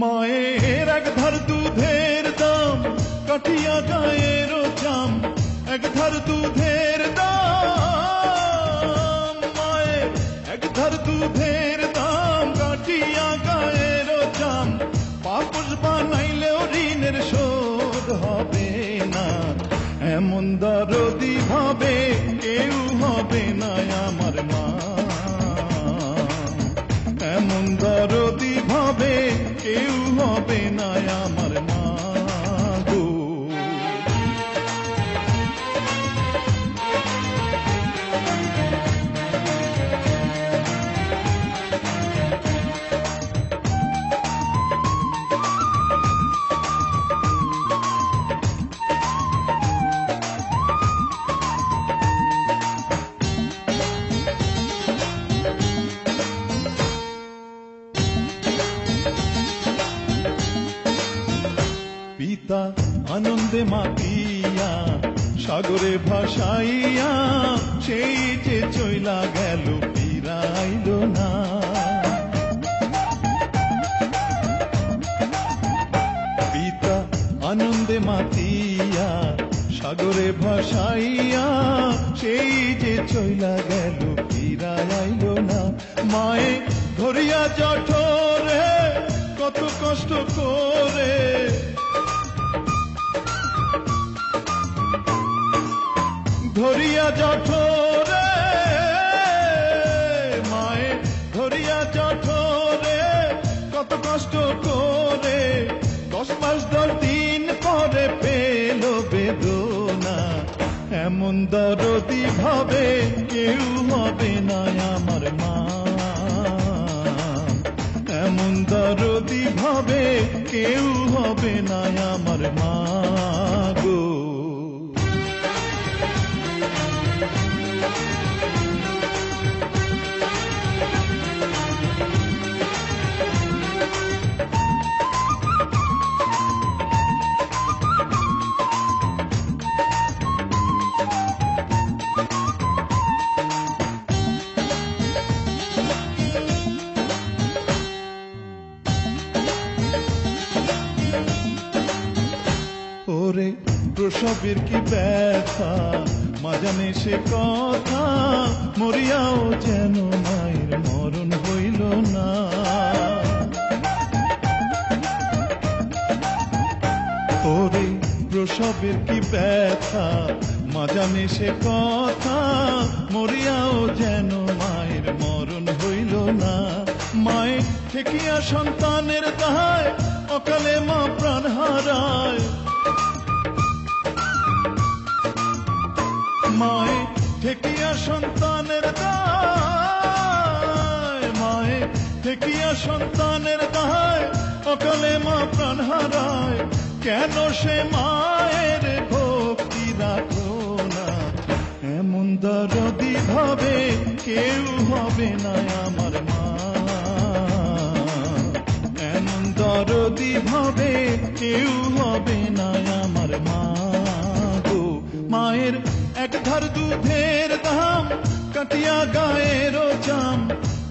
মায়ের এক ধার দুধের দাম কাঠিয়া গায়ের চাম, এক ধার দুধের দাম, মায়ের এক ধার দুধের দাম কাঠিয়া গায়ের চাম, পাপস বানাইলেও ঋণের শোধ হবে না। এমন দরদি ভাবে কেউ হবে না আমার মা, এমন দরদি ভাবে কেউ হবে না আমার মা গো। পিতা আনন্দে মাতিয়া সাগরে ভাসাইয়া, সেই যে চইলা গেল ফিরাইল না। পিতা আনন্দে মাতিয়া সাগরে ভাসাইয়া, সেই যে চইলা গেল ফিরাইল না। মায়ে ধরিয়া জঠরে কত কষ্ট করে, ধরিয়া জঠরে, মায়ে ধরিয়া জঠরে কত কষ্ট করে, 10 মাস 10 দিন পরে পেল বেদনা। এমন দরদি ভাবে কেউ হবে না আমার মা, এমন দরদি ভাবে কেউ হবে না আমার মা গো। ওরে প্রসবের কি ব্যথা মা জানে সে কথা, মরিয়াও যেন মায়ের মরণ হইল না। ওরে প্রসবের কি ব্যথা মা জানে সে কথা, মরিয়াও যেন মায়ের মরণ হইল না। মায়ের ঠেকিয়া সন্তানের দায় অকালে মা প্রাণ হারায়, মায়ে ঠেকিয়া সন্তানের দায়, মায়ে ঠেকিয়া সন্তানের দায় অকালে মা প্রাণ হারায়। কেন সে মায়ের ভক্তি রাখো না, এমন দরদি ভাবে কেউ হবে না আমার মা, এমন দরদি ভাবে কেউ হবে না আমার মা গো। মায়ের এক ধার দুধের দাম কাটিয়া গায়ের চাম,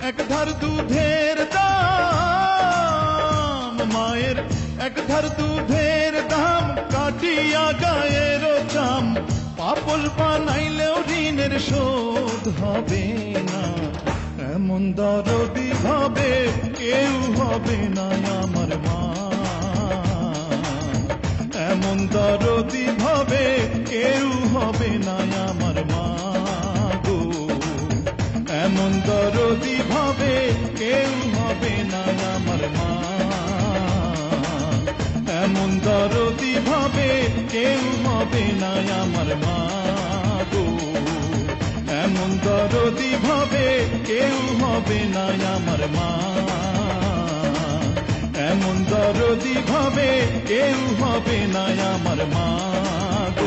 এক ধার দুধের দাম, মায়ের এক ধার দুধের দাম কাটিয়া গায়ের চাম, পাপস বানাইলেও ঋণের শোধ হবে না। এমন দরদি ভাবে কেউ হবে না আমার মা, এমন দরদি ভাবে কেউ হবে না আমার মা গো, এমন দরদি ভাবে কেউ হবে না আমার মা, এমন দরদি ভাবে কেউ হবে না আমার মা গো, এমন দরদি ভাবে কেউ হবে না আমার মা, এমন দরদি ভাবে কেউ হবে না আমার মা গো।